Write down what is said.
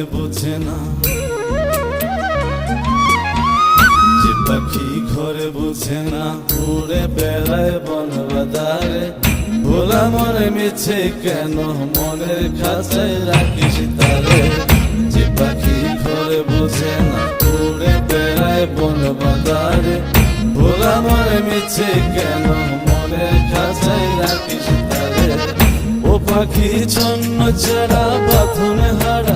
ঘরে বোঝে না, যে পাখি ঘরে বোঝে না, উড়ে বেড়ায় বন বাদারে। ভোলা মনে মিছে কেন মনের খাঁচায় রাখিস তারে। যে পাখি ঘরে বোঝে না, উড়ে বেড়ায় বন বাদারে। ভোলা মনে মিছে কেন মনের খাঁচায় রাখিস তারে। ও পাখি ছন্ন ছাড়া বাঁধনে হারা